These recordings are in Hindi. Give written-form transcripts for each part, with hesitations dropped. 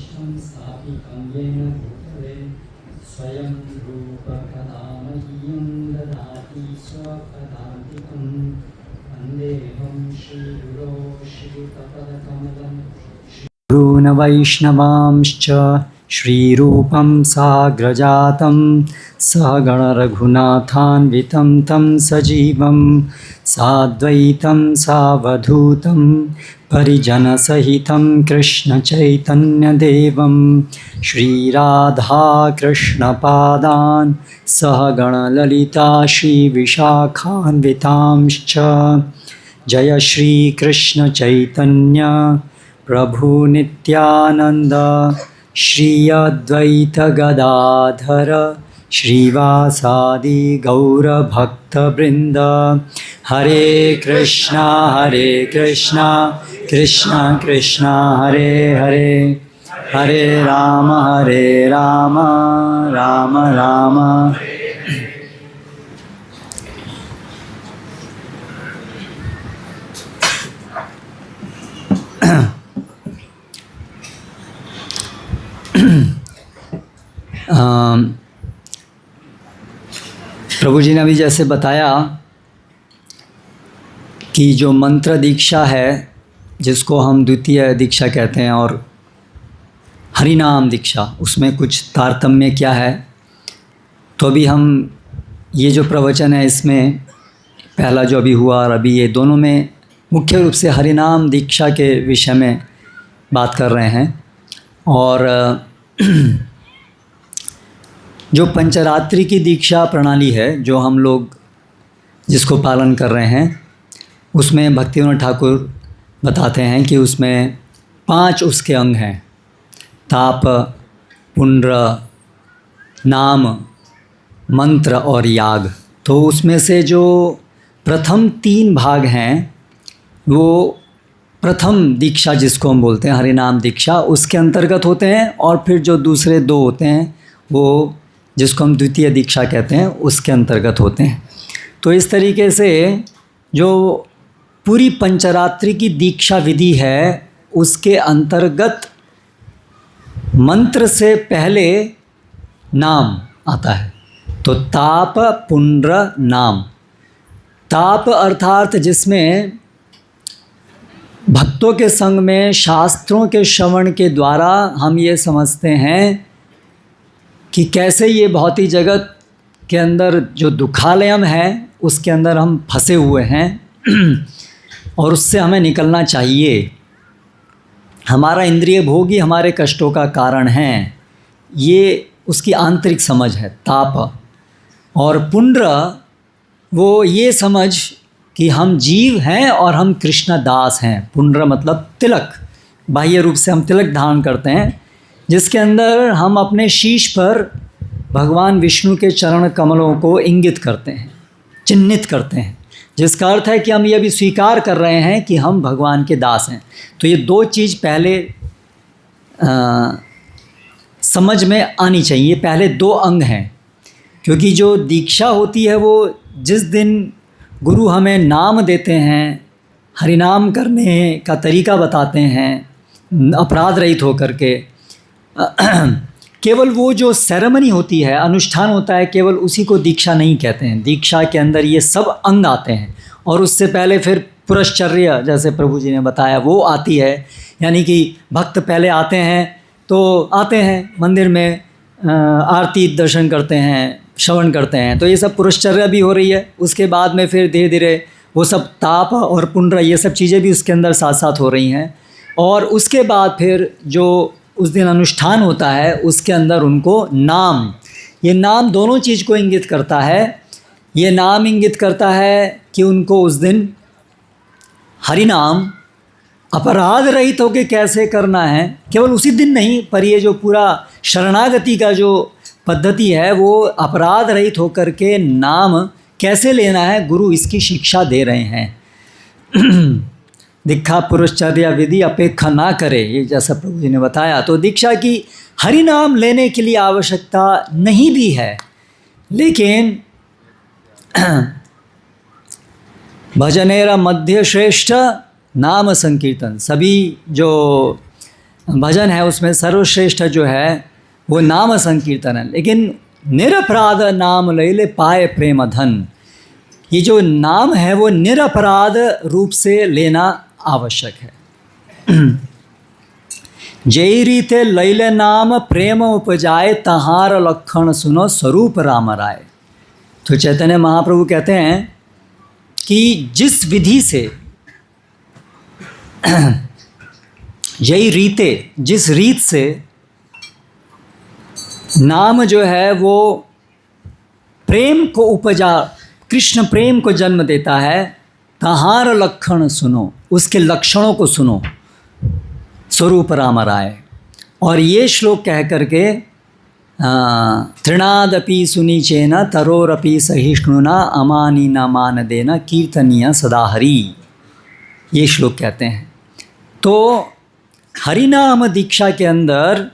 विश्वं स्थापितं येन भूतले स्वयं रूपकदा मह्यं ददाति स्वपदान्तिकं वन्देऽहं श्रीगुरो श्रीयुतपदकमलं गुरून् वैष्णवांश्च श्रीरूपं साग्रजातं सहगणरघुनाथान्वितं तं सजीवं साद्वैतं सावधूतं परिजनसहितं कृष्णचैतन्यदेवं श्रीराधाकृष्णपादान् सहगणललिता श्रीविशाखान्वितांश्च जय श्रीकृष्णचैतन्य प्रभु नित्यानंद श्री अद्वैत गदाधर श्रीवासादि गौरभक्तवृंद हरे कृष्णा कृष्णा कृष्णा हरे हरे हरे राम राम राम प्रभु जी ने अभी जैसे बताया कि जो मंत्र दीक्षा है जिसको हम द्वितीय दीक्षा कहते हैं और हरिनाम दीक्षा, उसमें कुछ तारतम्य क्या है। तो अभी हम ये जो प्रवचन है इसमें पहला जो अभी हुआ और अभी ये दोनों में मुख्य रूप से हरिनाम दीक्षा के विषय में बात कर रहे हैं। और जो पंचरात्रि की दीक्षा प्रणाली है जो हम लोग जिसको पालन कर रहे हैं उसमें भक्तिविनोद ठाकुर बताते हैं कि उसमें 5 उसके अंग हैं, ताप, पुण्ड्र, नाम, मंत्र और याग। तो उसमें से जो प्रथम 3 भाग हैं वो प्रथम दीक्षा जिसको हम बोलते हैं हरिनाम दीक्षा उसके अंतर्गत होते हैं, और फिर जो दूसरे 2 होते हैं वो जिसको हम द्वितीय दीक्षा कहते हैं उसके अंतर्गत होते हैं। तो इस तरीके से जो पूरी पंचरात्रि की दीक्षा विधि है उसके अंतर्गत मंत्र से पहले नाम आता है। तो ताप, पुण्ड्र, नाम। ताप अर्थात जिसमें भक्तों के संग में शास्त्रों के श्रवण के द्वारा हम ये समझते हैं कि कैसे ये भौतिक जगत के अंदर जो दुखालयम है उसके अंदर हम फंसे हुए हैं और उससे हमें निकलना चाहिए। हमारा इंद्रिय भोग ही हमारे कष्टों का कारण है, ये उसकी आंतरिक समझ है ताप। और पुण्ड्र वो ये समझ कि हम जीव हैं और हम कृष्ण दास हैं। पुण्ड्र मतलब तिलक, बाह्य रूप से हम तिलक धारण करते हैं जिसके अंदर हम अपने शीश पर भगवान विष्णु के चरण कमलों को इंगित करते हैं, चिन्हित करते हैं, जिसका अर्थ है कि हम ये भी स्वीकार कर रहे हैं कि हम भगवान के दास हैं। तो ये 2 चीज़ पहले समझ में आनी चाहिए। पहले 2 अंग हैं, क्योंकि जो दीक्षा होती है वो जिस दिन गुरु हमें नाम देते हैं, हरिनाम करने का तरीका बताते हैं अपराध रहित होकर के, केवल वो जो सेरेमनी होती है, अनुष्ठान होता है, केवल उसी को दीक्षा नहीं कहते हैं। दीक्षा के अंदर ये सब अंग आते हैं और उससे पहले फिर पुरश्चर्या जैसे प्रभु जी ने बताया वो आती है। यानी कि भक्त पहले आते हैं तो आते हैं मंदिर में, आरती दर्शन करते हैं, श्रवण करते हैं, तो ये सब पुरश्चर्या भी हो रही है। उसके बाद में फिर धीरे धीरे वो सब ताप और पुण्ड्र ये सब चीज़ें भी उसके अंदर साथ साथ हो रही हैं। और उसके बाद फिर जो उस दिन अनुष्ठान होता है उसके अंदर उनको नाम, ये नाम दोनों चीज़ को इंगित करता है। ये नाम इंगित करता है कि उनको उस दिन हरिनाम अपराध रहित होकर कैसे करना है, केवल उसी दिन नहीं पर ये जो पूरा शरणागति का जो पद्धति है वो अपराध रहित होकर के नाम कैसे लेना है, गुरु इसकी शिक्षा दे रहे हैं। दीक्षा पुरश्चर्या विधि अपेक्षा ना करे, ये जैसा प्रभु जी ने बताया। तो दीक्षा की हरि नाम लेने के लिए आवश्यकता नहीं भी है, लेकिन भजनेरा मध्य श्रेष्ठ नाम संकीर्तन। सभी जो भजन है उसमें सर्वश्रेष्ठ जो है वो नाम संकीर्तन है। लेकिन निरपराध नाम लैले पाए प्रेम धन, ये जो नाम है वो निरपराध रूप से लेना आवश्यक है। जय रीते लैले नाम प्रेम उपजाए, तहार लक्षण सुनो स्वरूप राम राय। तो चैतन्य महाप्रभु कहते हैं कि जिस विधि से जय रीते, जिस रीत से नाम जो है वो प्रेम को उपजा, कृष्ण प्रेम को जन्म देता है, तहार लक्षण सुनो, उसके लक्षणों को सुनो, स्वरूप राम राय। और ये श्लोक कह करके तृणादपि सुनीचेन तरोरपि सहिष्णुना अमानी न मान देना कीर्तनीय सदा हरि, ये श्लोक कहते हैं। तो हरिनाम दीक्षा के अंदर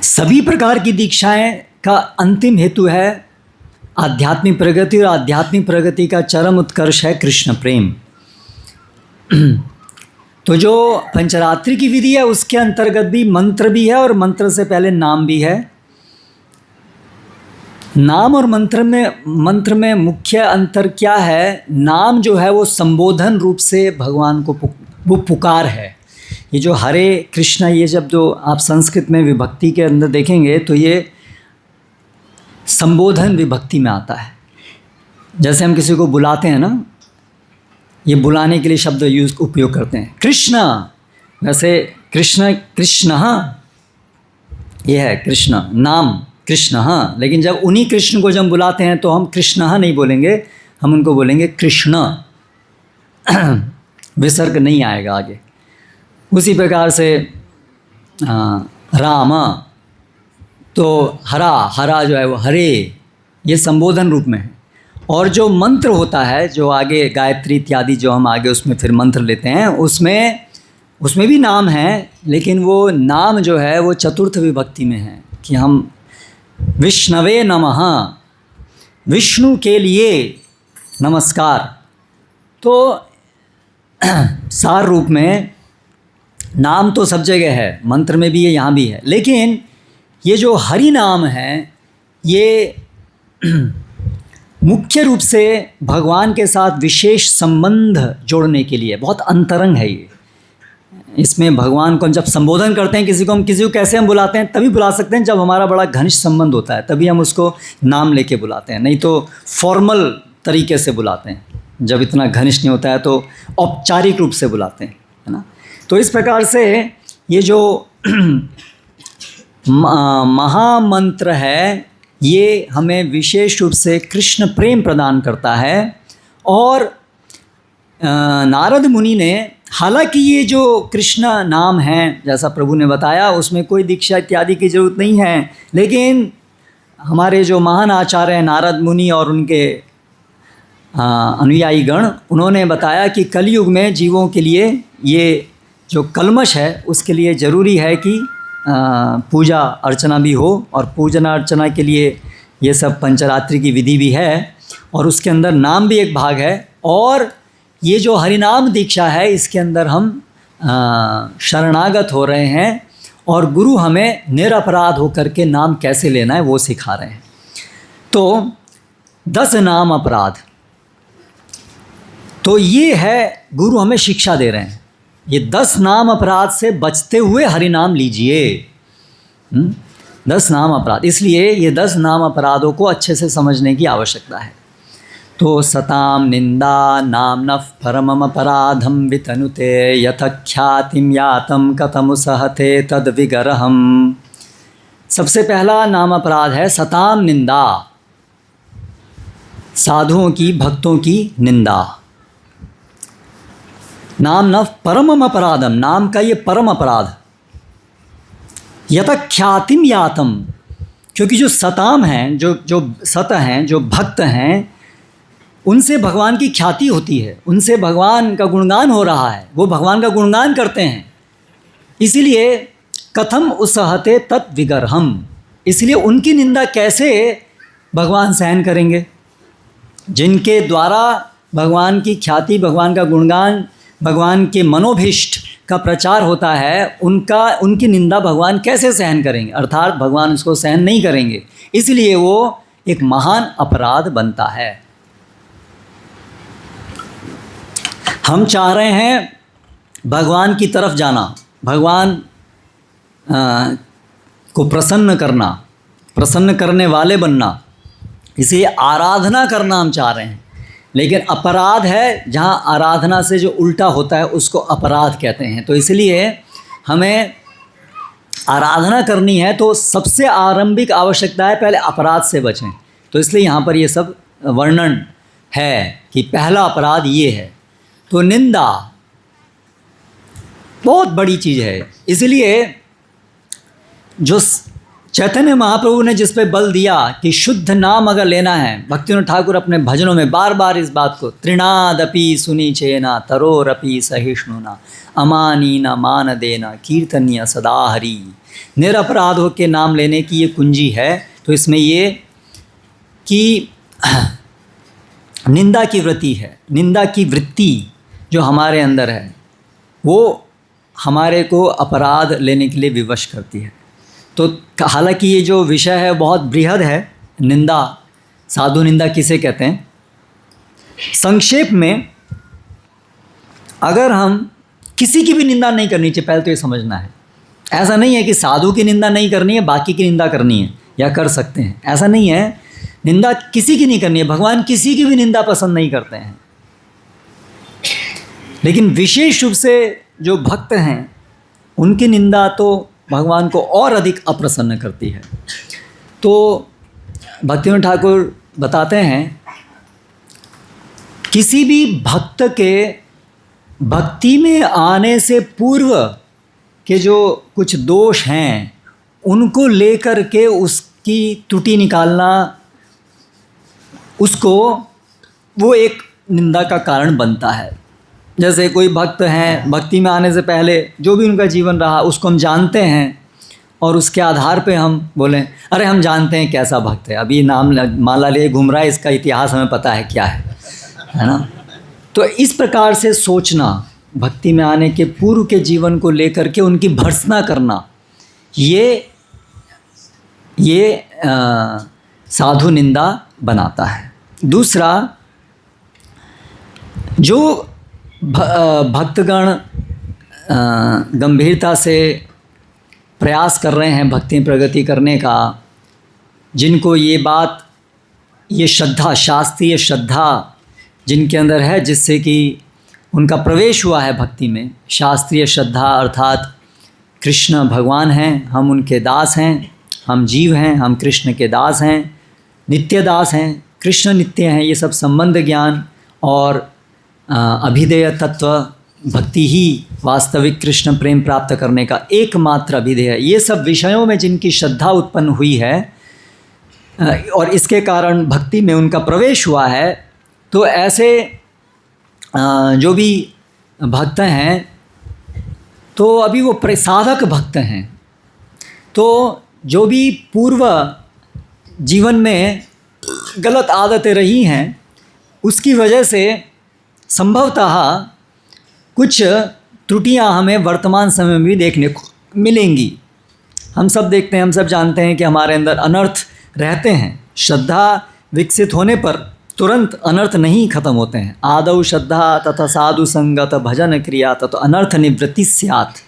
सभी प्रकार की दीक्षाएं का अंतिम हेतु है आध्यात्मिक प्रगति, और आध्यात्मिक प्रगति का चरम उत्कर्ष है कृष्ण प्रेम। तो जो पंचरात्रि की विधि है उसके अंतर्गत भी मंत्र भी है, और मंत्र से पहले नाम भी है। नाम और मंत्र में मुख्य अंतर क्या है? नाम जो है वो संबोधन रूप से भगवान को वो पुकार है। ये जो हरे कृष्णा, ये जब जो आप संस्कृत में विभक्ति के अंदर देखेंगे तो ये संबोधन विभक्ति में आता है। जैसे हम किसी को बुलाते हैं ना, ये बुलाने के लिए शब्द उपयोग करते हैं कृष्णा, वैसे कृष्ण ये है कृष्ण नाम कृष्ण, लेकिन जब उन्हीं कृष्ण को जब बुलाते हैं तो हम कृष्ण नहीं बोलेंगे, हम उनको बोलेंगे कृष्ण, विसर्ग नहीं आएगा आगे। उसी प्रकार से राम, तो हरा जो है वो हरे, ये संबोधन रूप में है। और जो मंत्र होता है, जो आगे गायत्री इत्यादि जो हम आगे उसमें फिर मंत्र लेते हैं, उसमें भी नाम है, लेकिन वो नाम जो है वो चतुर्थ विभक्ति में है कि हम विष्णवे नमः, विष्णु के लिए नमस्कार। तो सार रूप में नाम तो सब जगह है, मंत्र में भी है, यहाँ भी है, लेकिन ये जो हरि नाम है ये मुख्य रूप से भगवान के साथ विशेष संबंध जोड़ने के लिए बहुत अंतरंग है। ये इसमें भगवान को जब संबोधन करते हैं किसी को कैसे हम बुलाते हैं? तभी बुला सकते हैं जब हमारा बड़ा घनिष्ठ संबंध होता है, तभी हम उसको नाम लेके बुलाते हैं, नहीं तो फॉर्मल तरीके से बुलाते हैं। जब इतना घनिष्ठ नहीं होता है तो औपचारिक रूप से बुलाते हैं, है ना। तो इस प्रकार से ये जो महामंत्र है ये हमें विशेष रूप से कृष्ण प्रेम प्रदान करता है। और नारद मुनि ने, हालांकि ये जो कृष्ण नाम है जैसा प्रभु ने बताया उसमें कोई दीक्षा इत्यादि की जरूरत नहीं है, लेकिन हमारे जो महान आचार्य हैं नारद मुनि और उनके अनुयायी गण, उन्होंने बताया कि कलयुग में जीवों के लिए ये जो कलमश है उसके लिए ज़रूरी है कि पूजा अर्चना भी हो, और पूजना अर्चना के लिए ये सब पंचरात्रि की विधि भी है, और उसके अंदर नाम भी एक भाग है। और ये जो हरिनाम दीक्षा है इसके अंदर हम शरणागत हो रहे हैं, और गुरु हमें निरपराध होकर के नाम कैसे लेना है वो सिखा रहे हैं। तो 10 नाम अपराध, तो ये है गुरु हमें शिक्षा दे रहे हैं, ये 10 नाम अपराध से बचते हुए हरिनाम लीजिए। 10 नाम अपराध, इसलिए ये 10 नाम अपराधों को अच्छे से समझने की आवश्यकता है। तो सताम निंदा नाम नफ परमम अपराधम वितनुते यथ ख्यातिम यातम कथम सहते तद विगरहम। सबसे पहला नाम अपराध है सताम निंदा, साधुओं की भक्तों की निंदा। नाम न परमम अपराधम, नाम का ये परम अपराध। यत ख्यातिम यातम, क्योंकि जो सताम हैं, जो सत हैं, जो भक्त हैं, उनसे भगवान की ख्याति होती है, उनसे भगवान का गुणगान हो रहा है, वो भगवान का गुणगान करते हैं, इसीलिए कथम उसहते तत् विगरहम, इसलिए उनकी निंदा कैसे भगवान सहन करेंगे? जिनके द्वारा भगवान की ख्याति, भगवान का गुणगान भगवान के मनोभीष्ट का प्रचार होता है, उनकी निंदा भगवान कैसे सहन करेंगे, अर्थात भगवान उसको सहन नहीं करेंगे, इसलिए वो एक महान अपराध बनता है। हम चाह रहे हैं भगवान की तरफ जाना, भगवान को प्रसन्न करना, प्रसन्न करने वाले बनना, इसलिए आराधना करना हम चाह रहे हैं। लेकिन अपराध है, जहाँ आराधना से जो उल्टा होता है उसको अपराध कहते हैं। तो इसलिए हमें आराधना करनी है तो सबसे आरंभिक आवश्यकता है पहले अपराध से बचें। तो इसलिए यहाँ पर ये सब वर्णन है कि पहला अपराध ये है। तो निंदा बहुत बड़ी चीज़ है, इसलिए जो चैतन्य महाप्रभु ने जिस पे बल दिया कि शुद्ध नाम अगर लेना है, भक्तिविनोद ठाकुर अपने भजनों में बार बार इस बात को, तृणादपि सुनी चेना तरोरपि सहिष्णुना अमानी न मान देना कीर्तनीय सदा हरि, निरपराधों के नाम लेने की ये कुंजी है। तो इसमें ये कि निंदा की वृत्ति है, निंदा की वृत्ति जो हमारे अंदर है वो हमारे को अपराध लेने के लिए विवश करती है। तो हालांकि ये जो विषय है बहुत बृहद है, निंदा, साधु निंदा किसे कहते हैं। संक्षेप में अगर हम किसी की भी निंदा नहीं करनी चाहिए, पहले तो ये समझना है। ऐसा नहीं है कि साधु की निंदा नहीं करनी है, बाकी की निंदा करनी है या कर सकते हैं, ऐसा नहीं है। निंदा किसी की नहीं करनी है, भगवान किसी की भी निंदा पसंद नहीं करते हैं। लेकिन विशेष रूप से जो भक्त हैं उनकी निंदा तो भगवान को और अधिक अप्रसन्न करती है। तो भक्तिविनोद ठाकुर बताते हैं किसी भी भक्त के भक्ति में आने से पूर्व के जो कुछ दोष हैं उनको लेकर के उसकी त्रुटि निकालना, उसको वो एक निंदा का कारण बनता है। जैसे कोई भक्त हैं, भक्ति में आने से पहले जो भी उनका जीवन रहा उसको हम जानते हैं और उसके आधार पे हम बोलें अरे हम जानते हैं कैसा भक्त है, अभी नाम माला लिए घूम रहा है, इसका इतिहास हमें पता है क्या है ना। तो इस प्रकार से सोचना, भक्ति में आने के पूर्व के जीवन को लेकर के उनकी भर्त्सना करना, ये साधु निंदा बनाता है। दूसरा, जो भक्तगण गंभीरता से प्रयास कर रहे हैं भक्ति में प्रगति करने का, जिनको ये बात, ये श्रद्धा, शास्त्रीय श्रद्धा जिनके अंदर है, जिससे कि उनका प्रवेश हुआ है भक्ति में, शास्त्रीय श्रद्धा अर्थात कृष्ण भगवान हैं, हम उनके दास हैं, हम जीव हैं, हम कृष्ण के दास हैं, नित्य दास हैं, कृष्ण नित्य हैं, ये सब संबंध ज्ञान और अभिधेय तत्व भक्ति ही वास्तविक कृष्ण प्रेम प्राप्त करने का एकमात्र अभिधेय है। ये सब विषयों में जिनकी श्रद्धा उत्पन्न हुई है और इसके कारण भक्ति में उनका प्रवेश हुआ है, तो ऐसे जो भी भक्त हैं तो अभी वो प्रसाधक भक्त हैं। तो जो भी पूर्व जीवन में गलत आदतें रही हैं उसकी वजह से संभवतः कुछ त्रुटियां हमें वर्तमान समय में भी देखने को मिलेंगी। हम सब देखते हैं, हम सब जानते हैं कि हमारे अंदर अनर्थ रहते हैं। श्रद्धा विकसित होने पर तुरंत अनर्थ नहीं खत्म होते हैं। आदौ श्रद्धा तथा साधु संगत भजन क्रिया तथा अनर्थ निवृत्ति स्यात्।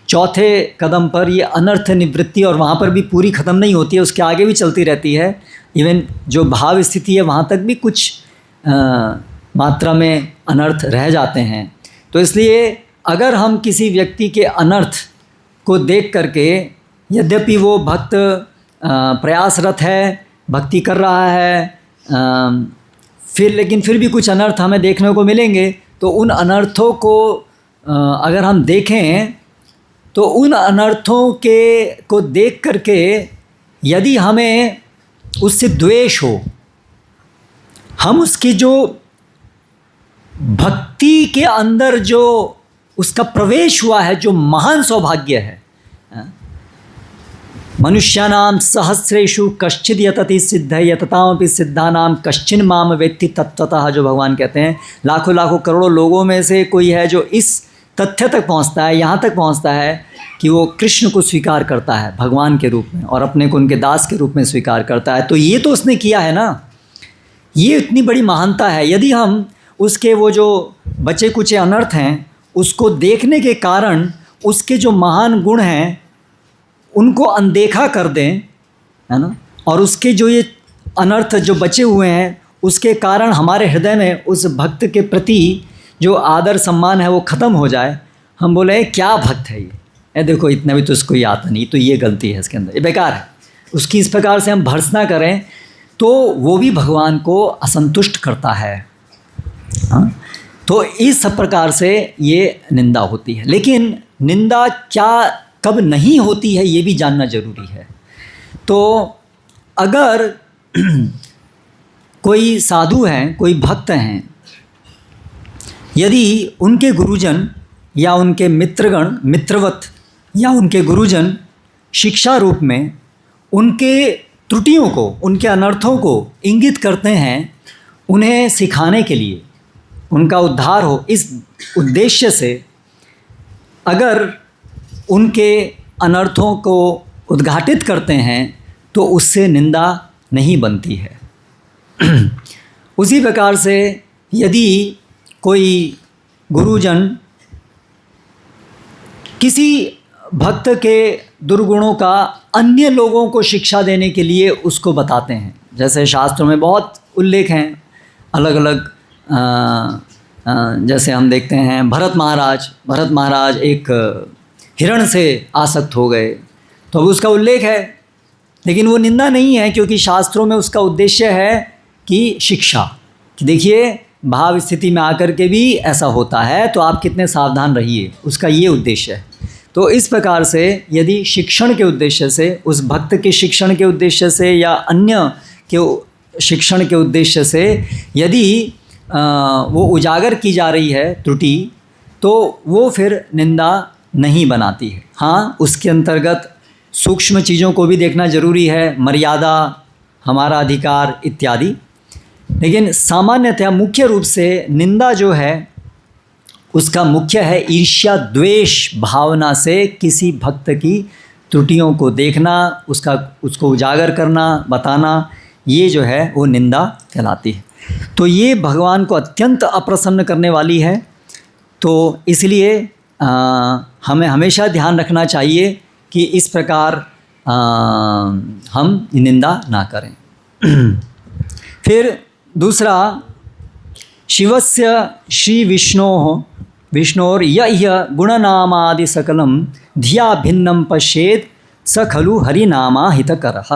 चौथे कदम पर ये अनर्थ निवृत्ति, और वहाँ पर भी पूरी ख़त्म नहीं होती है, उसके आगे भी चलती रहती है। इवन जो भाव स्थिति है वहाँ तक भी कुछ मात्रा में अनर्थ रह जाते हैं। तो इसलिए अगर हम किसी व्यक्ति के अनर्थ को देख करके, यद्यपि वो भक्त प्रयासरत है, भक्ति कर रहा है, लेकिन फिर भी कुछ अनर्थ हमें देखने को मिलेंगे, तो उन अनर्थों को अगर हम देखें तो उन अनर्थों को देख करके यदि हमें उससे द्वेष हो, हम उसकी जो भक्ति के अंदर जो उसका प्रवेश हुआ है, जो महान सौभाग्य है, मनुष्याणां सहस्रेषु कश्चिद यतति सिद्ध यततामपि सिद्धानां कश्चिन माम वेत्ति तत्वतः, जो भगवान कहते हैं लाखों लाखों करोड़ों लोगों में से कोई है जो इस तथ्य तक पहुंचता है, यहाँ तक पहुंचता है कि वो कृष्ण को स्वीकार करता है भगवान के रूप में और अपने को उनके दास के रूप में स्वीकार करता है। तो ये तो उसने किया है ना, ये इतनी बड़ी महानता है। यदि हम उसके वो जो बचे कुचे अनर्थ हैं उसको देखने के कारण उसके जो महान गुण हैं उनको अनदेखा कर दें, है ना, और उसके जो ये अनर्थ जो बचे हुए हैं उसके कारण हमारे हृदय में उस भक्त के प्रति जो आदर सम्मान है वो ख़त्म हो जाए, हम बोले क्या भक्त है ये देखो इतना भी तो उसको ही आता नहीं, तो ये गलती है इसके अंदर, ये बेकार है। उसकी इस प्रकार से हम भर्त्सना करें तो वो भी भगवान को असंतुष्ट करता है। हाँ, तो इस प्रकार से ये निंदा होती है। लेकिन निंदा क्या कब नहीं होती है ये भी जानना जरूरी है। तो अगर कोई साधु हैं, कोई भक्त हैं, यदि उनके गुरुजन या उनके मित्रगण मित्रवत या उनके गुरुजन शिक्षा रूप में उनके त्रुटियों को, उनके अनर्थों को इंगित करते हैं, उन्हें सिखाने के लिए, उनका उद्धार हो इस उद्देश्य से अगर उनके अनर्थों को उद्घाटित करते हैं तो उससे निंदा नहीं बनती है। उसी प्रकार से यदि कोई गुरुजन किसी भक्त के दुर्गुणों का अन्य लोगों को शिक्षा देने के लिए उसको बताते हैं, जैसे शास्त्रों में बहुत उल्लेख हैं अलग अलग, जैसे हम देखते हैं भरत महाराज एक हिरण से आसक्त हो गए, तो अब उसका उल्लेख है, लेकिन वो निंदा नहीं है क्योंकि शास्त्रों में उसका उद्देश्य है कि शिक्षा, कि देखिए भाव स्थिति में आकर के भी ऐसा होता है तो आप कितने सावधान रहिए, उसका ये उद्देश्य है। तो इस प्रकार से यदि शिक्षण के उद्देश्य से, उस भक्त के शिक्षण के उद्देश्य से या अन्य के शिक्षण के उद्देश्य से यदि वो उजागर की जा रही है त्रुटि, तो वो फिर निंदा नहीं बनाती है। हाँ, उसके अंतर्गत सूक्ष्म चीज़ों को भी देखना जरूरी है, मर्यादा, हमारा अधिकार इत्यादि, लेकिन सामान्यतः मुख्य रूप से निंदा जो है उसका मुख्य है ईर्ष्या द्वेष भावना से किसी भक्त की त्रुटियों को देखना, उसको उजागर करना, बताना, ये जो है वो निंदा कहलाती है। तो ये भगवान को अत्यंत अप्रसन्न करने वाली है। तो इसलिए हमें हमेशा ध्यान रखना चाहिए कि इस प्रकार हम निंदा ना करें। फिर दूसरा, शिवस्य श्री विष्णोर यह गुणनामादि सकलम धिया भिन्नम पश्येत स खलु हरिनामा हितकरः।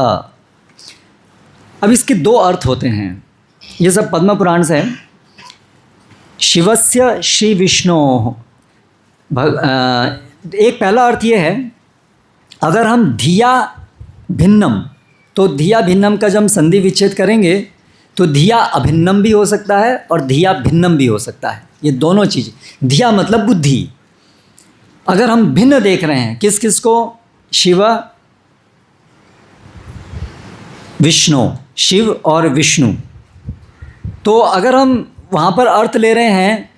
अब इसके दो अर्थ होते हैं, ये सब पद्म पुराण से है। शिवस्य श्री विष्णोः, एक पहला अर्थ ये है, अगर हम धिया भिन्नम, तो धिया भिन्नम का जब हम संधि विच्छेद करेंगे तो धिया अभिन्नम भी हो सकता है और धिया भिन्नम भी हो सकता है, ये दोनों चीज़। धिया मतलब बुद्धि। अगर हम भिन्न देख रहे हैं किस किस को, शिव विष्णु, शिव और विष्णु, तो अगर हम वहाँ पर अर्थ ले रहे हैं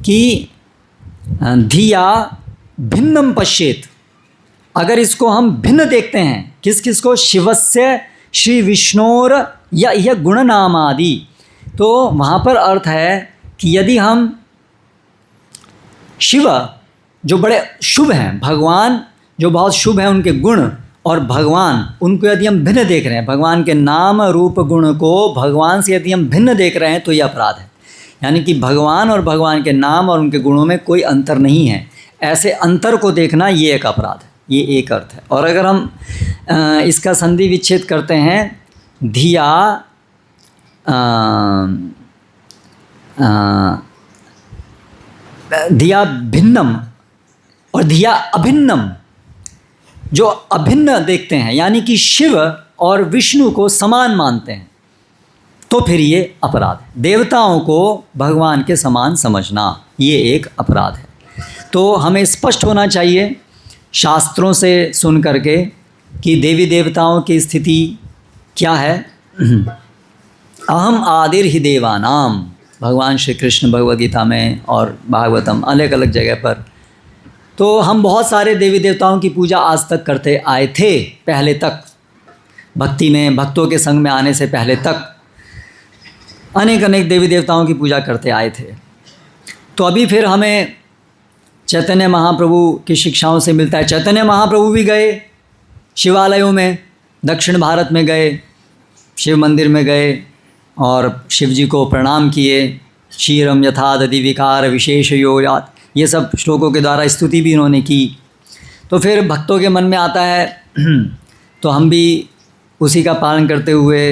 कि धिया भिन्नम पश्येत, अगर इसको हम भिन्न देखते हैं किस किस को, शिवस्य श्री विष्णोर या यह गुणनामादि, तो वहाँ पर अर्थ है कि यदि हम शिव जो बड़े शुभ हैं, भगवान जो बहुत शुभ हैं उनके गुण, और भगवान उनको यदि हम भिन्न देख रहे हैं, भगवान के नाम रूप गुण को भगवान से यदि हम भिन्न देख रहे हैं तो ये अपराध है। यानी कि भगवान और भगवान के नाम और उनके गुणों में कोई अंतर नहीं है, ऐसे अंतर को देखना ये एक अपराध है, ये एक अर्थ है। और अगर हम इसका संधि विच्छेद करते हैं, धिया धिया भिन्नम और धिया अभिन्नम, जो अभिन्न देखते हैं यानी कि शिव और विष्णु को समान मानते हैं, तो फिर ये अपराध है। देवताओं को भगवान के समान समझना ये एक अपराध है। तो हमें स्पष्ट होना चाहिए शास्त्रों से सुन करके कि देवी देवताओं की स्थिति क्या है। अहम आदिर ही देवानाम, भगवान श्री कृष्ण भगवद गीता में और भागवतम अलग अलग जगह पर। तो हम बहुत सारे देवी देवताओं की पूजा आज तक करते आए थे, पहले तक भक्ति में, भक्तों के संग में आने से पहले तक अनेक अनेक देवी देवताओं की पूजा करते आए थे। तो अभी फिर हमें चैतन्य महाप्रभु की शिक्षाओं से मिलता है। चैतन्य महाप्रभु भी गए शिवालयों में, दक्षिण भारत में गए, शिव मंदिर में गए और शिव जी को प्रणाम किए। क्षीरम यथा दधि विकार विशेष योगात, ये सब श्लोकों के द्वारा स्तुति भी इन्होंने की। तो फिर भक्तों के मन में आता है तो हम भी उसी का पालन करते हुए,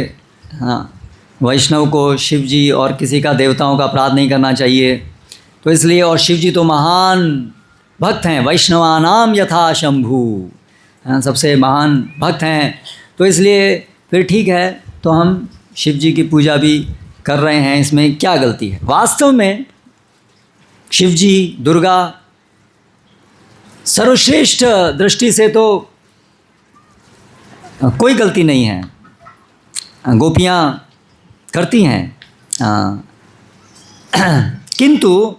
हाँ, वैष्णव को शिव जी और किसी का देवताओं का अपराध नहीं करना चाहिए। तो इसलिए, और शिव जी तो महान भक्त हैं, वैष्णवानाम यथा शंभु, सबसे महान भक्त हैं। तो इसलिए फिर ठीक है, तो हम शिव जी की पूजा भी कर रहे हैं, इसमें क्या गलती है। वास्तव में शिव जी, दुर्गा सर्वश्रेष्ठ दृष्टि से तो कोई गलती नहीं है, गोपियाँ करती हैं, किंतु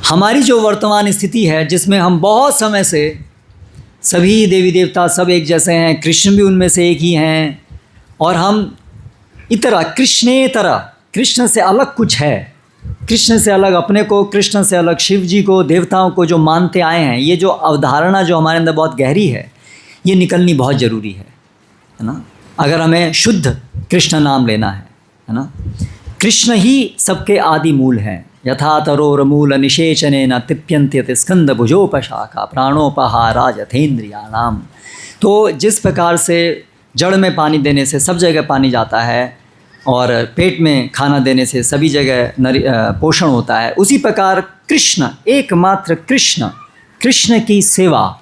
हमारी जो वर्तमान स्थिति है जिसमें हम बहुत समय से सभी देवी देवता सब एक जैसे हैं, कृष्ण भी उनमें से एक ही हैं, और हम इतरा कृष्णेतरा, कृष्ण से अलग कुछ है, कृष्ण से अलग अपने को, कृष्ण से अलग शिव जी को, देवताओं को जो मानते आए हैं, ये जो अवधारणा जो हमारे अंदर बहुत गहरी है, ये निकलनी बहुत ज़रूरी है ना। अगर हमें शुद्ध कृष्ण नाम लेना है ना। कृष्ण ही सबके आदि मूल हैं। यथा तरोर मूल निषेचने न तिप्यन्त्यति स्कंद भुजोपशाखा प्राणोपहारा यथेन्द्रियाणाम। तो जिस प्रकार से जड़ में पानी देने से सब जगह पानी जाता है और पेट में खाना देने से सभी जगह पोषण होता है, उसी प्रकार कृष्ण, एकमात्र कृष्ण, कृष्ण की सेवा।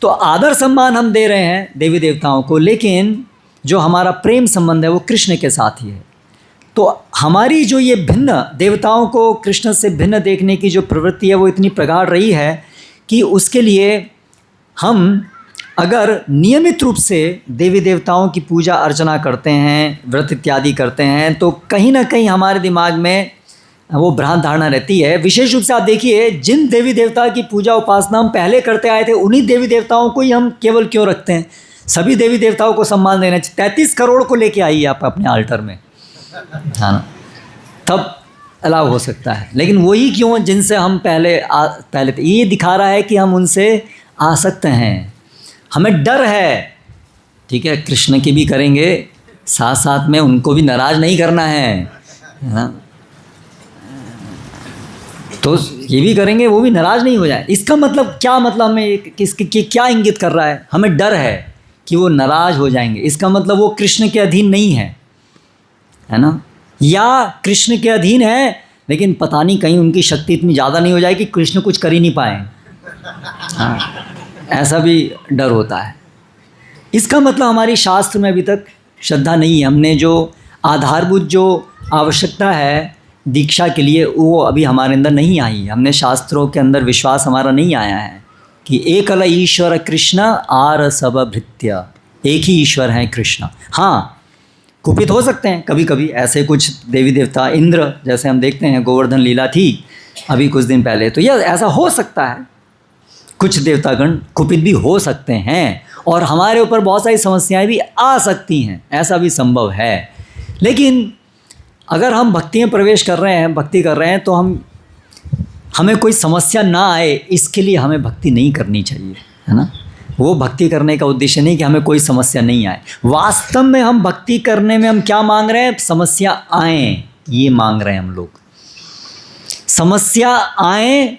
तो आदर सम्मान हम दे रहे हैं देवी देवताओं को, लेकिन जो हमारा प्रेम संबंध है वो कृष्ण के साथ ही है। तो हमारी जो ये भिन्न, देवताओं को कृष्ण से भिन्न देखने की जो प्रवृत्ति है वो इतनी प्रगाढ़ रही है कि उसके लिए हम अगर नियमित रूप से देवी देवताओं की पूजा अर्चना करते हैं, व्रत इत्यादि करते हैं, तो कहीं ना कहीं हमारे दिमाग में वो भ्रांत धारणा रहती है। विशेष रूप से आप देखिए, जिन देवी देवता की पूजा उपासना हम पहले करते आए थे, उन्हीं देवी देवताओं को ही हम केवल क्यों रखते हैं। सभी देवी देवताओं को सम्मान देना चाहिए। 33 करोड़ को लेके आइए आप अपने आल्टर में, हाँ ना, तब अलाउ हो सकता है। लेकिन वही क्यों जिनसे हम पहले थे, ये दिखा रहा है कि हम उनसे आसक्त हैं, हमें डर है। ठीक है, कृष्ण की भी करेंगे, साथ साथ में उनको भी नाराज़ नहीं करना है ना। तो ये भी करेंगे, वो भी नाराज़ नहीं हो जाए। इसका मतलब क्या, मतलब हमें किसकी क्या इंगित कर रहा है। हमें डर है कि वो नाराज़ हो जाएंगे, इसका मतलब वो कृष्ण के अधीन नहीं है ना। या कृष्ण के अधीन है लेकिन पता नहीं कहीं उनकी शक्ति इतनी ज़्यादा नहीं हो जाए कि कृष्ण कुछ कर ही नहीं पाए। हाँ, ऐसा भी डर होता है। इसका मतलब हमारी शास्त्र में अभी तक श्रद्धा नहीं है। हमने जो आधारभूत जो आवश्यकता है दीक्षा के लिए, वो अभी हमारे अंदर नहीं आई। हमने शास्त्रों के अंदर विश्वास हमारा नहीं आया है कि एकल ईश्वर कृष्ण आर सब भृत्य, एक ही ईश्वर हैं कृष्ण। हाँ, कुपित हो सकते हैं कभी कभी, ऐसे कुछ देवी देवता, इंद्र जैसे हम देखते हैं, गोवर्धन लीला थी अभी कुछ दिन पहले, तो यह ऐसा हो सकता है, कुछ देवतागण कुपित भी हो सकते हैं और हमारे ऊपर बहुत सारी समस्याएं भी आ सकती हैं, ऐसा भी संभव है। लेकिन अगर हम भक्ति में प्रवेश कर रहे हैं, भक्ति कर रहे हैं, तो हमें कोई समस्या ना आए, इसके लिए हमें भक्ति नहीं करनी चाहिए, है ना। वो भक्ति करने का उद्देश्य नहीं कि हमें कोई समस्या नहीं आए। वास्तव में हम भक्ति करने में हम क्या मांग रहे हैं, समस्या आए, ये मांग रहे हैं हम लोग। समस्या आए,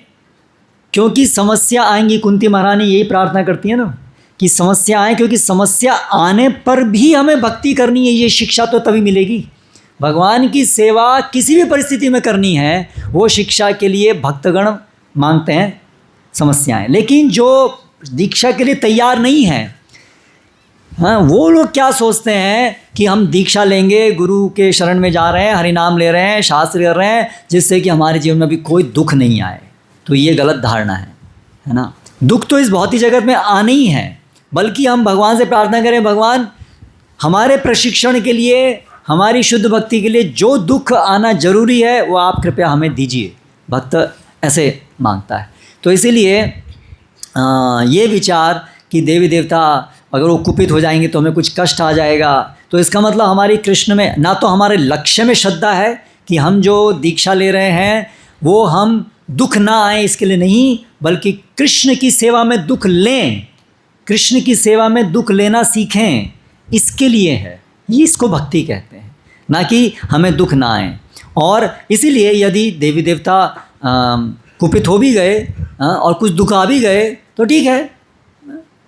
क्योंकि समस्या आएंगी, कुंती महारानी यही प्रार्थना करती है ना कि समस्या आए, क्योंकि समस्या आने पर भी हमें भक्ति करनी है। ये शिक्षा तो तभी मिलेगी। भगवान की सेवा किसी भी परिस्थिति में करनी है, वो शिक्षा के लिए भक्तगण मांगते हैं समस्याएं। लेकिन जो दीक्षा के लिए तैयार नहीं है, हाँ, वो लोग क्या सोचते हैं कि हम दीक्षा लेंगे, गुरु के शरण में जा रहे हैं, हरि नाम ले रहे हैं, शास्त्र कर रहे हैं, जिससे कि हमारे जीवन में भी कोई दुख नहीं आए। तो ये गलत धारणा है ना। दुख तो इस भौतिक जगत में आने ही है, बल्कि हम भगवान से प्रार्थना करें, भगवान हमारे प्रशिक्षण के लिए, हमारी शुद्ध भक्ति के लिए जो दुख आना जरूरी है वो आप कृपया हमें दीजिए। भक्त ऐसे मांगता है। तो इसीलिए ये विचार कि देवी देवता अगर वो कुपित हो जाएंगे तो हमें कुछ कष्ट आ जाएगा, तो इसका मतलब हमारी कृष्ण में ना तो हमारे लक्ष्य में श्रद्धा है कि हम जो दीक्षा ले रहे हैं वो हम दुख ना आए इसके लिए नहीं, बल्कि कृष्ण की सेवा में दुख लें, कृष्ण की सेवा में दुख लेना सीखें, इसके लिए है। ये इसको भक्ति कहते हैं, ना कि हमें दुख ना आए। और इसीलिए यदि देवी देवता कुपित हो भी गए और कुछ दुख आ भी गए तो ठीक है,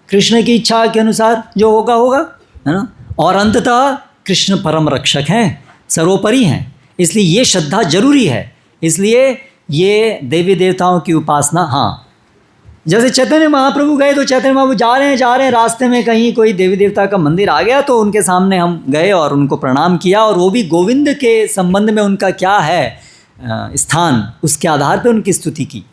कृष्ण की इच्छा के अनुसार जो होगा होगा, है ना। और अंततः कृष्ण परम रक्षक हैं, सर्वोपरि हैं, इसलिए ये श्रद्धा जरूरी है। इसलिए ये देवी देवताओं की उपासना, हाँ, जैसे चैतन्य महाप्रभु गए तो चैतन्य महाप्रभु जा रहे हैं रास्ते में कहीं कोई देवी देवता का मंदिर आ गया तो उनके सामने हम गए और उनको प्रणाम किया, और वो भी गोविंद के संबंध में उनका क्या है स्थान, उसके आधार पर उनकी स्तुति की,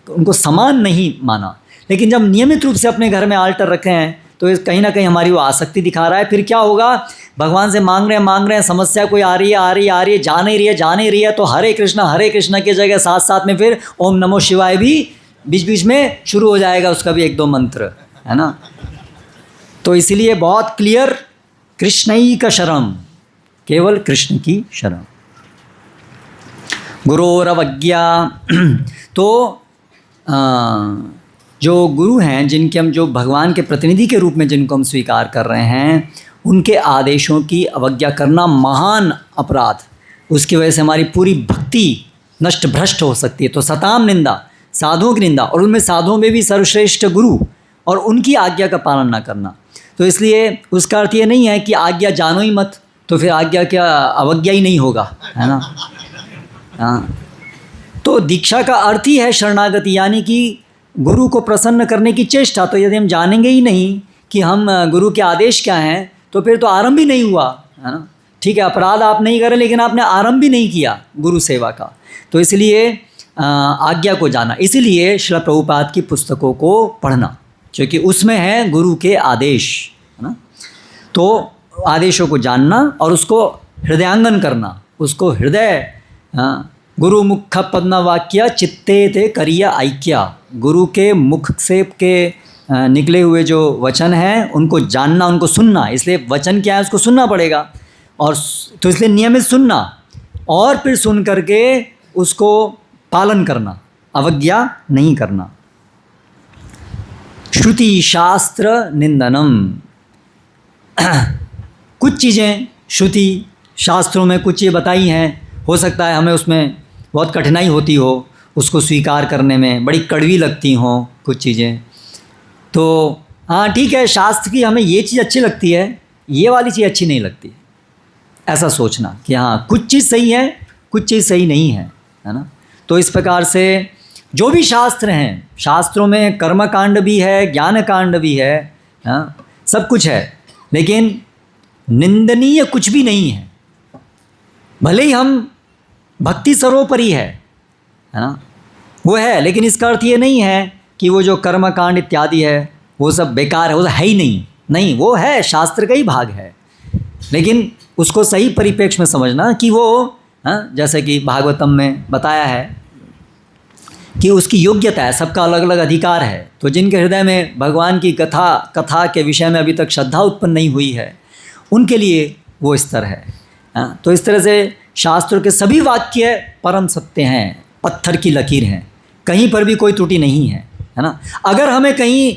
उनको समान नहीं माना। लेकिन जब नियमित रूप से अपने घर में आल्टर रखे हैं तो कहीं ना कहीं हमारी वो आसक्ति दिखा रहा है। फिर क्या होगा, भगवान से मांग रहे हैं, समस्या कोई आ रही है, जा नहीं रही है, तो हरे कृष्णा की जगह साथ साथ में फिर ओम नमो शिवाय भी बीच बीच में शुरू हो जाएगा, उसका भी एक दो मंत्र, है ना। तो इसीलिए बहुत क्लियर, कृष्ण ही का शरण, केवल कृष्ण की शरण। गुरोरवज्ञा, तो जो गुरु हैं, जिनके हम जो भगवान के प्रतिनिधि के रूप में जिनको हम स्वीकार कर रहे हैं, उनके आदेशों की अवज्ञा करना महान अपराध, उसकी वजह से हमारी पूरी भक्ति नष्ट भ्रष्ट हो सकती है। तो सताम निंदा, साधुओं की निंदा, और उनमें साधुओं में भी सर्वश्रेष्ठ गुरु और उनकी आज्ञा का पालन न करना। तो इसलिए उसका अर्थ ये नहीं है कि आज्ञा जानो ही मत, तो फिर आज्ञा क्या अवज्ञा ही नहीं होगा, है ना। हाँ, तो दीक्षा का अर्थ ही है शरणागति, यानी कि गुरु को प्रसन्न करने की चेष्टा। तो यदि हम जानेंगे ही नहीं कि हम गुरु के आदेश क्या हैं तो फिर तो आरंभ ही नहीं हुआ, है ना। ठीक है, अपराध आप नहीं करें लेकिन आपने आरंभ भी नहीं किया गुरु सेवा का। तो इसलिए आज्ञा को जाना, इसीलिए श्रील प्रभुपाद की पुस्तकों को पढ़ना, क्योंकि उसमें है गुरु के आदेश, है ना। तो आदेशों को जानना और उसको हृदयांगन करना, उसको हृदय, गुरु मुख पद्म वाक्य चित्ते ते करिया ऐक्या, गुरु के मुख से के निकले हुए जो वचन हैं उनको जानना, उनको सुनना। इसलिए वचन क्या है उसको सुनना पड़ेगा, और तो इसलिए नियमित सुनना और फिर सुन करके उसको पालन करना, अवज्ञा नहीं करना। श्रुति शास्त्र निंदनम, कुछ चीज़ें श्रुति शास्त्रों में कुछ ये बताई हैं, हो सकता है हमें उसमें बहुत कठिनाई होती हो उसको स्वीकार करने में, बड़ी कड़वी लगती हों कुछ चीज़ें, तो हाँ ठीक है, शास्त्र की हमें ये चीज़ अच्छी लगती है, ये वाली चीज़ अच्छी नहीं लगती, ऐसा सोचना कि हाँ कुछ चीज़ सही है, कुछ चीज़ सही नहीं है ना। तो इस प्रकार से जो भी शास्त्र हैं, शास्त्रों में कर्म कांड भी है, ज्ञान कांड भी है, हाँ सब कुछ है, लेकिन निंदनीय कुछ भी नहीं है। भले ही हम भक्ति सर्वोपरि है ना, वो है, लेकिन इसका अर्थ ये नहीं है कि वो जो कर्म कांड इत्यादि है वो सब बेकार है, वो है ही नहीं, वो है, शास्त्र का ही भाग है, लेकिन उसको सही परिप्रेक्ष्य में समझना कि वो जैसे कि भागवतम में बताया है कि उसकी योग्यता है, सबका अलग अलग अधिकार है। तो जिनके हृदय में भगवान की कथा के विषय में अभी तक श्रद्धा उत्पन्न नहीं हुई है, उनके लिए वो स्तर है। तो इस तरह से शास्त्रों के सभी वाक्य परम सत्य हैं, पत्थर की लकीर हैं, कहीं पर भी कोई त्रुटि नहीं है ना। अगर हमें कहीं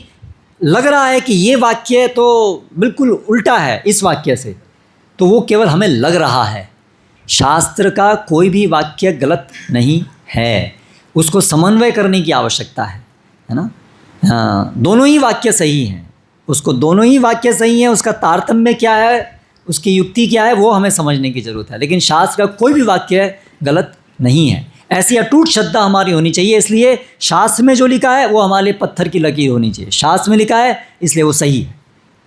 लग रहा है कि ये वाक्य तो बिल्कुल उल्टा है इस वाक्य से, तो वो केवल हमें लग रहा है, शास्त्र का कोई भी वाक्य गलत नहीं है, उसको समन्वय करने की आवश्यकता है ना। हाँ, दोनों ही वाक्य सही हैं, उसको दोनों ही वाक्य सही हैं, उसका तारतम्य क्या है, उसकी युक्ति क्या है, वो हमें समझने की ज़रूरत है, लेकिन शास्त्र का कोई भी वाक्य गलत नहीं है। ऐसी अटूट श्रद्धा हमारी होनी चाहिए, इसलिए शास्त्र में जो लिखा है वो हमारे लिए पत्थर की लकीर होनी चाहिए, शास्त्र में लिखा है इसलिए वो सही है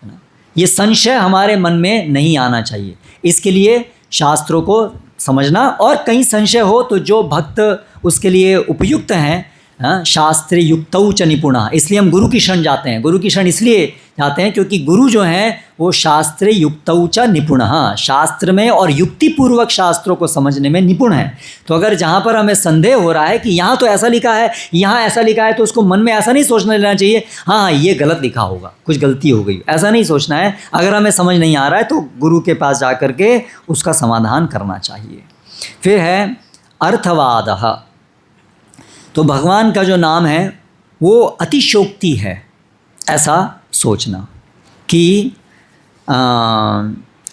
ना। ये संशय हमारे मन में नहीं आना चाहिए, इसके लिए शास्त्रों को समझना, और कहीं संशय हो तो जो भक्त उसके लिए उपयुक्त हैं हाँ, शास्त्रे युक्तौ च निपुणः, इसलिए हम गुरु की शरण जाते हैं। गुरु की शरण इसलिए जाते हैं क्योंकि गुरु जो हैं वो शास्त्रे युक्तौ च निपुणः, शास्त्र में और युक्तिपूर्वक शास्त्रों को समझने में निपुण है। तो अगर जहाँ पर हमें संदेह हो रहा है कि यहाँ तो ऐसा लिखा है, यहाँ ऐसा लिखा है, तो उसको मन में ऐसा नहीं सोचने लेना चाहिए हाँ ये गलत लिखा होगा, कुछ गलती हो गई, ऐसा नहीं सोचना है। अगर हमें समझ नहीं आ रहा है तो गुरु के पास जा कर के उसका समाधान करना चाहिए। फिर है अर्थवादः, तो भगवान का जो नाम है वो अतिशोक्ति है, ऐसा सोचना कि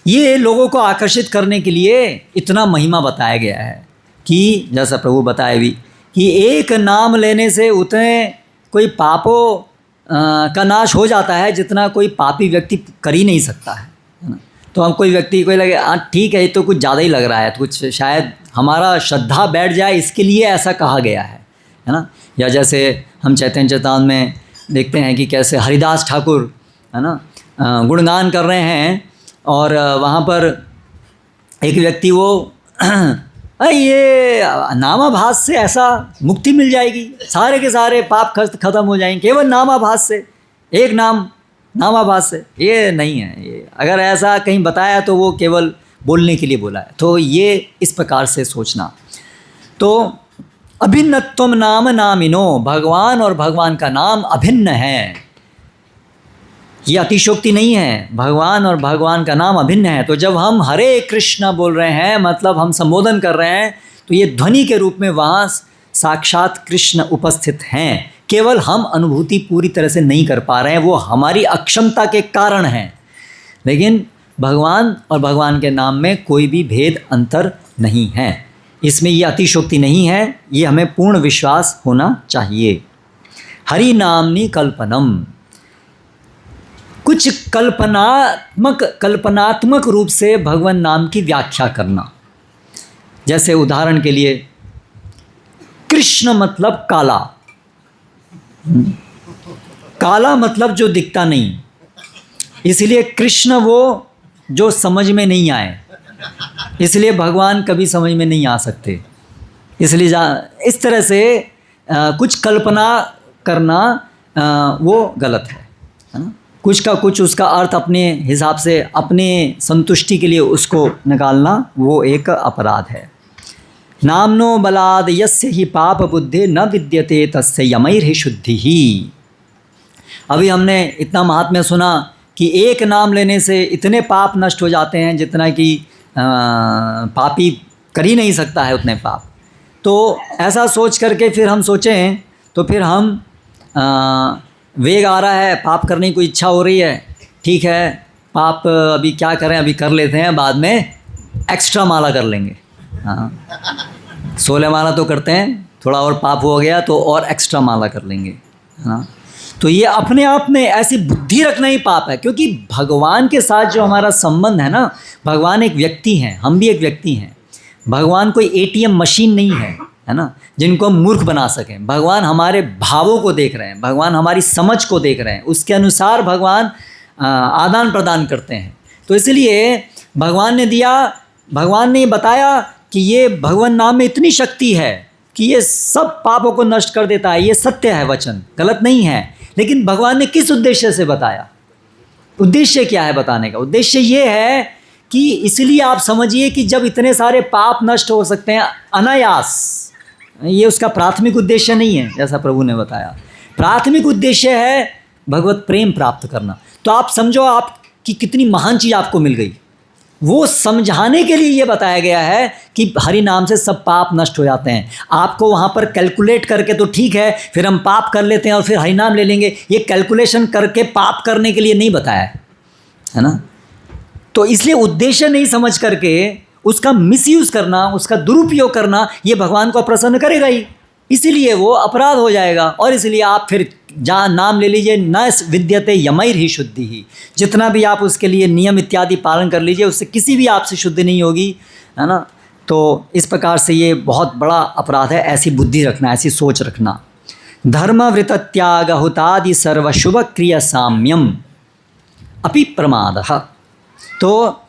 ये लोगों को आकर्षित करने के लिए इतना महिमा बताया गया है कि जैसा प्रभु बताए भी कि एक नाम लेने से उतने कोई पापों का नाश हो जाता है जितना कोई पापी व्यक्ति कर ही नहीं सकता है ना। तो हम कोई व्यक्ति कोई लगे हाँ ठीक है ये तो कुछ ज़्यादा ही लग रहा है, तो कुछ शायद हमारा श्रद्धा बैठ जाए इसके लिए ऐसा कहा गया है ना। या जैसे हम चैतन्य चेतावनी में देखते हैं कि कैसे हरिदास ठाकुर है ना गुणगान कर रहे हैं और वहाँ पर एक व्यक्ति वो ये नामाभास से ऐसा मुक्ति मिल जाएगी, सारे के सारे पाप खत्म हो जाएंगे केवल नामाभास से, एक नाम नामाभास से। ये नहीं है, ये अगर ऐसा कहीं बताया तो वो केवल बोलने के लिए बोला है। तो ये इस प्रकार से सोचना। तो अभिन्नत्वम नाम नामिनो, भगवान और भगवान का नाम अभिन्न है, ये अतिशोक्ति नहीं है। भगवान और भगवान का नाम अभिन्न है। तो जब हम हरे कृष्णा बोल रहे हैं मतलब हम संबोधन कर रहे हैं तो ये ध्वनि के रूप में वहाँ साक्षात कृष्ण उपस्थित हैं, केवल हम अनुभूति पूरी तरह से नहीं कर पा रहे हैं, वो हमारी अक्षमता के कारण हैं। लेकिन भगवान और भगवान के नाम में कोई भी भेद अंतर नहीं है, इसमें ये अतिशोक्ति नहीं है, ये हमें पूर्ण विश्वास होना चाहिए। हरि नामनि कल्पनम, कुछ कल्पनात्मक रूप से भगवान नाम की व्याख्या करना। जैसे उदाहरण के लिए कृष्ण मतलब काला, काला मतलब जो दिखता नहीं, इसलिए कृष्ण वो जो समझ में नहीं आए, इसलिए भगवान कभी समझ में नहीं आ सकते। इसलिए इस तरह से कुछ कल्पना करना वो गलत है ना। कुछ का कुछ उसका अर्थ अपने हिसाब से अपने संतुष्टि के लिए उसको निकालना वो एक अपराध है। नामनो बलाद यस्य ही पाप बुद्धि न विद्यते तस्य यमैर्हि शुद्धि ही। अभी हमने इतना महात्म्य सुना कि एक नाम लेने से इतने पाप नष्ट हो जाते हैं जितना कि पापी कर ही नहीं सकता है उतने पाप। तो ऐसा सोच करके फिर हम सोचें तो फिर हम वेग आ रहा है, पाप करने की इच्छा हो रही है, ठीक है पाप अभी क्या करें, अभी कर लेते हैं, बाद में एक्स्ट्रा माला कर लेंगे। हाँ 16 माला तो करते हैं, थोड़ा और पाप हो गया तो और एक्स्ट्रा माला कर लेंगे, है ना। तो ये अपने आप में ऐसी बुद्धि रखना ही पाप है, क्योंकि भगवान के साथ जो हमारा संबंध है ना, भगवान एक व्यक्ति हैं, हम भी एक व्यक्ति हैं। भगवान कोई ATM मशीन नहीं है ना, जिनको हम मूर्ख बना सकें। भगवान हमारे भावों को देख रहे हैं, भगवान हमारी समझ को देख रहे हैं, उसके अनुसार भगवान आदान प्रदान करते हैं। तो इसलिए भगवान ने दिया, भगवान ने बताया कि ये भगवान नाम में इतनी शक्ति है कि ये सब पापों को नष्ट कर देता है, ये सत्य है, वचन गलत नहीं है। लेकिन भगवान ने किस उद्देश्य से बताया? उद्देश्य क्या है बताने का? उद्देश्य ये है कि इसलिए आप समझिए कि जब इतने सारे पाप नष्ट हो सकते हैं अनायास, ये उसका प्राथमिक उद्देश्य नहीं है। जैसा प्रभु ने बताया, प्राथमिक उद्देश्य है भगवत प्रेम प्राप्त करना। तो आप समझो आपकी कितनी महान चीज़ आपको मिल गई। वो समझाने के लिए ये बताया गया है कि हरि नाम से सब पाप नष्ट हो जाते हैं। आपको वहाँ पर कैलकुलेट करके तो ठीक है, फिर हम पाप कर लेते हैं और फिर हरि नाम ले लेंगे, ये कैलकुलेशन करके पाप करने के लिए नहीं बताया है ना। तो इसलिए उद्देश्य नहीं समझ करके उसका मिसयूज़ करना, उसका दुरुपयोग करना, ये भगवान को प्रसन्न करेगा ही, इसीलिए वो अपराध हो जाएगा। और इसलिए आप फिर जहाँ नाम ले लीजिए, न विद्यते यमैर्हि शुद्धि ही, जितना भी आप उसके लिए नियम इत्यादि पालन कर लीजिए, उससे किसी भी आपसे शुद्धि नहीं होगी, है ना। तो इस प्रकार से ये बहुत बड़ा अपराध है, ऐसी बुद्धि रखना, ऐसी सोच रखना। धर्मवृत त्याग हुतादि सर्वशुभ क्रिया साम्यम अपि प्रमादः। तो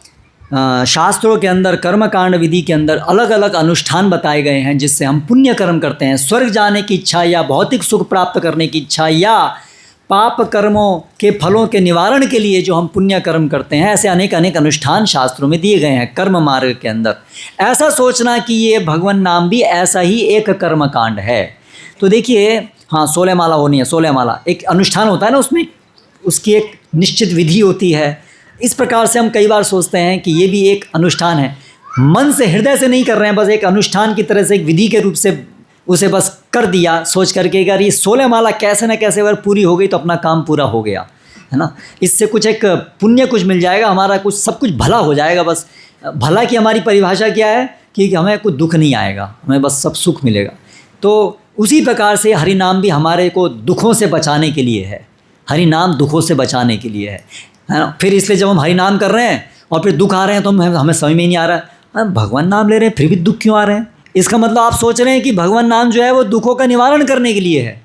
शास्त्रों के अंदर कर्मकांड विधि के अंदर अलग अलग अनुष्ठान बताए गए हैं जिससे हम पुण्य कर्म करते हैं। स्वर्ग जाने की इच्छा या भौतिक सुख प्राप्त करने की इच्छा या पाप कर्मों के फलों के निवारण के लिए जो हम पुण्य कर्म करते हैं, ऐसे अनेक अनेक अनुष्ठान शास्त्रों में दिए गए हैं कर्म मार्ग के अंदर। ऐसा सोचना कि ये भगवान नाम भी ऐसा ही एक कर्म कांड है। तो देखिए, हाँ 16 माला होनी है, 16 माला एक अनुष्ठान होता है ना, उसमें उसकी एक निश्चित विधि होती है। इस प्रकार से हम कई बार सोचते हैं कि ये भी एक अनुष्ठान है, मन से हृदय से नहीं कर रहे हैं, बस एक अनुष्ठान की तरह से एक विधि के रूप से उसे बस कर दिया सोच करके अगर ये 16 माला कैसे न कैसे अगर पूरी हो गई तो अपना काम पूरा हो गया, है ना। इससे कुछ एक पुण्य कुछ मिल जाएगा, हमारा कुछ सब कुछ भला हो जाएगा। बस भला की हमारी परिभाषा क्या है कि हमें कुछ दुख नहीं आएगा, हमें बस सब सुख मिलेगा। तो उसी प्रकार से हरि नाम भी हमारे को दुखों से बचाने के लिए है, हरि नाम दुखों से बचाने के लिए है ना। फिर इसलिए जब हम हरि नाम कर रहे हैं और फिर दुख आ रहे हैं तो हमें समझ में ही नहीं आ रहा है, भगवान नाम ले रहे हैं फिर भी दुख क्यों आ रहे हैं। इसका मतलब आप सोच रहे हैं कि भगवान नाम जो है वो दुखों का निवारण करने के लिए है,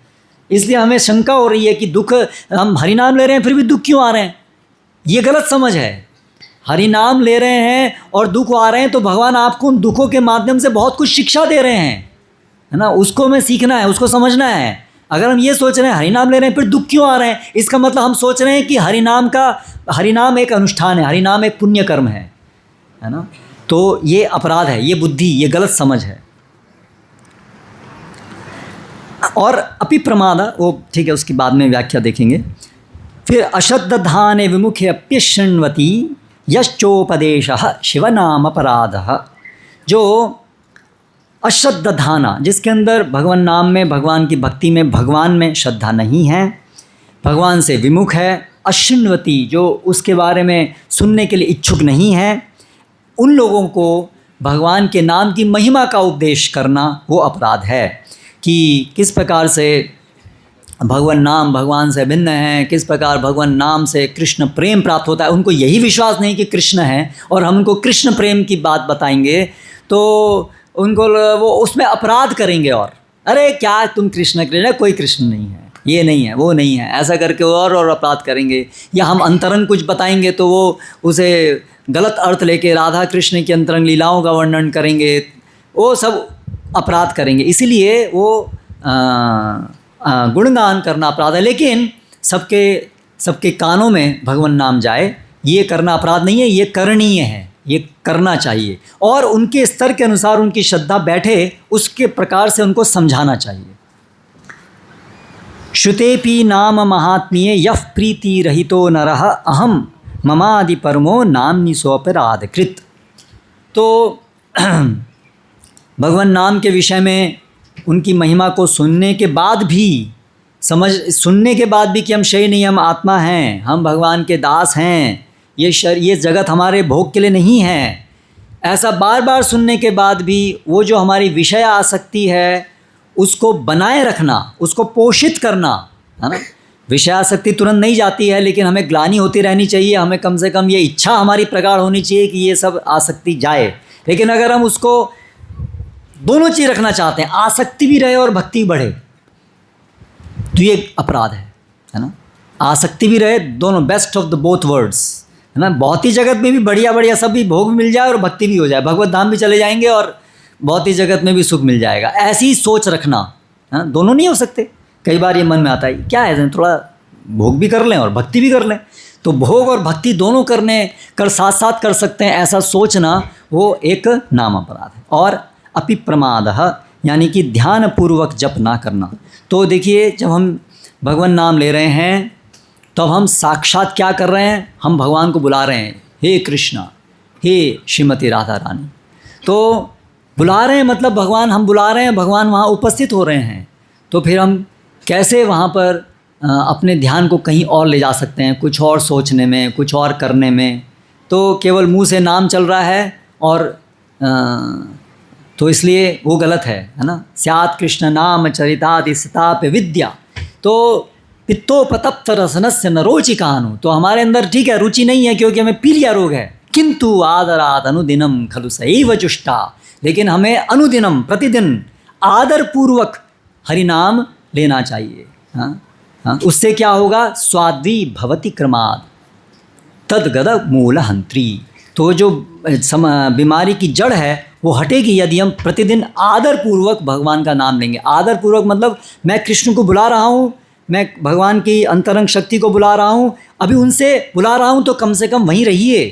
इसलिए हमें शंका हो रही है कि दुख, हम हरि नाम ले रहे हैं फिर भी दुख क्यों आ रहे हैं। ये गलत समझ है। हरि नाम ले रहे हैं और दुख आ रहे हैं तो भगवान आपको उन दुखों के माध्यम से बहुत कुछ शिक्षा दे रहे हैं, है ना। उसको हमें सीखना है, उसको समझना है। अगर हम ये सोच रहे हैं हरि नाम ले रहे हैं फिर दुख क्यों आ रहे हैं, इसका मतलब हम सोच रहे हैं कि हरि नाम एक अनुष्ठान है, हरि नाम एक पुण्य कर्म है ना। तो ये अपराध है, ये बुद्धि, ये गलत समझ है। और अपि प्रमाद, वो ठीक है, उसकी बाद में व्याख्या देखेंगे। फिर अश्रद्ध धाने विमुखे अप्यशृण्वती यश्चोपदेशः शिवनाम अपराधः। जो अश्रद्ध धाना, जिसके अंदर भगवान नाम में, भगवान की भक्ति में, भगवान में श्रद्धा नहीं है, भगवान से विमुख है, अशृण्वती जो उसके बारे में सुनने के लिए इच्छुक नहीं है, उन लोगों को भगवान के नाम की महिमा का उपदेश करना वो अपराध है। कि किस प्रकार से भगवान नाम भगवान से भिन्न है, किस प्रकार भगवान नाम से कृष्ण प्रेम प्राप्त होता है। उनको यही विश्वास नहीं कि कृष्ण है और हम उनको कृष्ण प्रेम की बात बताएंगे तो उनको वो उसमें अपराध करेंगे। और अरे क्या तुम कृष्ण कृष्ण, कोई कृष्ण नहीं है, ये नहीं है, वो नहीं है, ऐसा करके और अपराध करेंगे। या हम अंतरंग कुछ बताएंगे तो वो उसे गलत अर्थ लेके राधा कृष्ण की अंतरंग लीलाओं का वर्णन करेंगे, वो सब अपराध करेंगे। इसीलिए वो गुणगान करना अपराध है। लेकिन सबके कानों में भगवान नाम जाए, ये करना अपराध नहीं है, ये करणीय है, ये करना चाहिए। और उनके स्तर के अनुसार उनकी श्रद्धा बैठे उसके प्रकार से उनको समझाना चाहिए। श्रुतेपि नाम महात्म्ये यः प्रीति रहितो नरः अहम ममादि परमो नाम्नि सोऽपराध कृत। तो भगवान नाम के विषय में उनकी महिमा को सुनने के बाद भी कि हम शरीर नहीं, हम आत्मा हैं, हम भगवान के दास हैं, ये जगत हमारे भोग के लिए नहीं है, ऐसा बार बार सुनने के बाद भी वो जो हमारी विषय आसक्ति है उसको बनाए रखना, उसको पोषित करना, है ना। विषय आसक्ति तुरंत नहीं जाती है, लेकिन हमें ग्लानि होती रहनी चाहिए, हमें कम से कम ये इच्छा हमारी प्रगाढ़ होनी चाहिए कि ये सब आसक्ति जाए। लेकिन अगर हम उसको दोनों चीज़ रखना चाहते हैं, आसक्ति भी रहे और भक्ति बढ़े, तो ये अपराध है ना। आसक्ति भी रहे, दोनों, best of the both words, है ना। भौतिक जगत में भी बढ़िया सब भी भोग मिल जाए और भक्ति भी हो जाए, भगवत धाम भी चले जाएंगे और भौतिक जगत में भी सुख मिल जाएगा, ऐसी सोच रखना, है। दोनों नहीं हो सकते। कई बार ये मन में आता है क्या है, थोड़ा भोग भी कर लें और भक्ति भी कर लें, तो भोग और भक्ति दोनों साथ साथ कर सकते हैं, ऐसा सोचना वो एक नाम अपराध है। और अपि प्रमादः यानी कि ध्यानपूर्वक जप ना करना। तो देखिए, जब हम भगवान नाम ले रहे हैं तो हम साक्षात क्या कर रहे हैं, हम भगवान को बुला रहे हैं, हे कृष्णा, हे श्रीमती राधा रानी। तो बुला रहे हैं मतलब भगवान, हम बुला रहे हैं, भगवान वहाँ उपस्थित हो रहे हैं। तो फिर हम कैसे वहाँ पर अपने ध्यान को कहीं और ले जा सकते हैं, कुछ और सोचने में, कुछ और करने में। तो केवल मुंह से नाम चल रहा है और तो इसलिए वो गलत है ना। स्यात् कृष्ण नाम चरितादि सताप विद्या, तो पित्तोपतप्त रसनस्य न रोचिकानु। तो हमारे अंदर ठीक है रुचि नहीं है क्योंकि हमें पीलिया रोग है, किंतु आदराद अनुदिनम खलु सैव जुष्टा। लेकिन हमें अनुदिनम, प्रतिदिन आदर पूर्वक हरि नाम लेना चाहिए। हाँ, उससे क्या होगा, स्वाद्वी भवति क्रमाद तद्गद मूल हंत्री। तो जो बीमारी की जड़ है वो हटेगी यदि हम प्रतिदिन आदरपूर्वक भगवान का नाम लेंगे। आदरपूर्वक मतलब मैं कृष्ण को बुला रहा हूँ, मैं भगवान की अंतरंग शक्ति को बुला रहा हूँ, अभी उनसे बुला रहा हूँ तो कम से कम वहीं रहिए,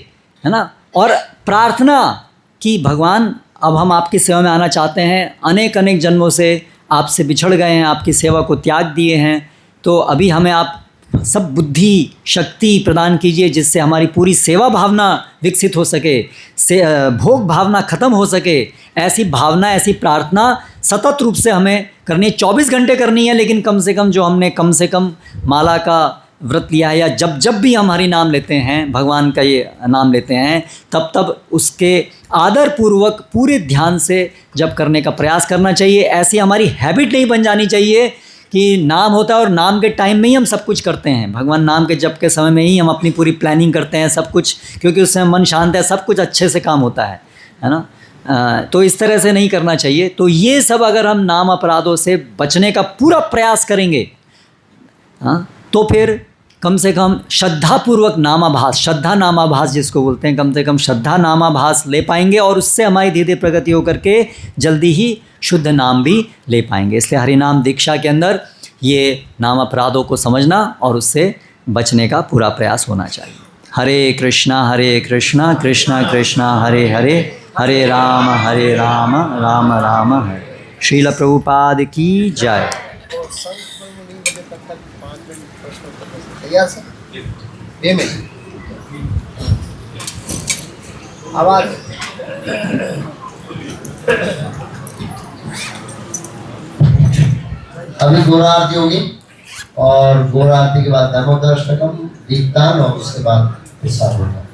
है ना। और प्रार्थना कि भगवान अब हम आपकी सेवा में आना चाहते हैं, अनेक अनेक जन्मों से आपसे बिछड़ गए हैं, आपकी सेवा को त्याग दिए हैं, तो अभी हमें आप सब बुद्धि शक्ति प्रदान कीजिए जिससे हमारी पूरी सेवा भावना विकसित हो सके, से भोग भावना ख़त्म हो सके। ऐसी भावना, ऐसी प्रार्थना सतत रूप से हमें करनी है, 24 घंटे करनी है, लेकिन कम से कम जो हमने कम से कम माला का व्रत लिया है या जब जब भी हम हरि नाम लेते हैं, भगवान का ये नाम लेते हैं, तब तब उसके आदरपूर्वक पूरे ध्यान से जप करने का प्रयास करना चाहिए। ऐसी हमारी हैबिट नहीं बन जानी चाहिए कि नाम होता है और नाम के टाइम में ही हम सब कुछ करते हैं। भगवान नाम के जप के समय में ही हम अपनी पूरी प्लानिंग करते हैं सब कुछ, क्योंकि उस समय मन शांत है, सब कुछ अच्छे से काम होता है ना। तो इस तरह से नहीं करना चाहिए। तो ये सब अगर हम नाम अपराधों से बचने का पूरा प्रयास करेंगे, हाँ, तो फिर कम से कम श्रद्धापूर्वक नामाभास, श्रद्धा नामाभास जिसको बोलते हैं, कम से कम श्रद्धा नामाभास ले पाएंगे और उससे हमारी धीरे धीरे प्रगति होकर के जल्दी ही शुद्ध नाम भी ले पाएंगे। इसलिए हरि नाम दीक्षा के अंदर ये नाम अपराधों को समझना और उससे बचने का पूरा प्रयास होना चाहिए। हरे कृष्णा कृष्णा कृष्णा हरे हरे, हरे राम राम राम हरे। श्रील प्रभुपाद की जय। तैयार सर? ये में आवाज अभी गोरा आरती होगी और गोरा आरती के बाद दामोदर अष्टकम, दीपदान और उसके बाद प्रसाद होगा।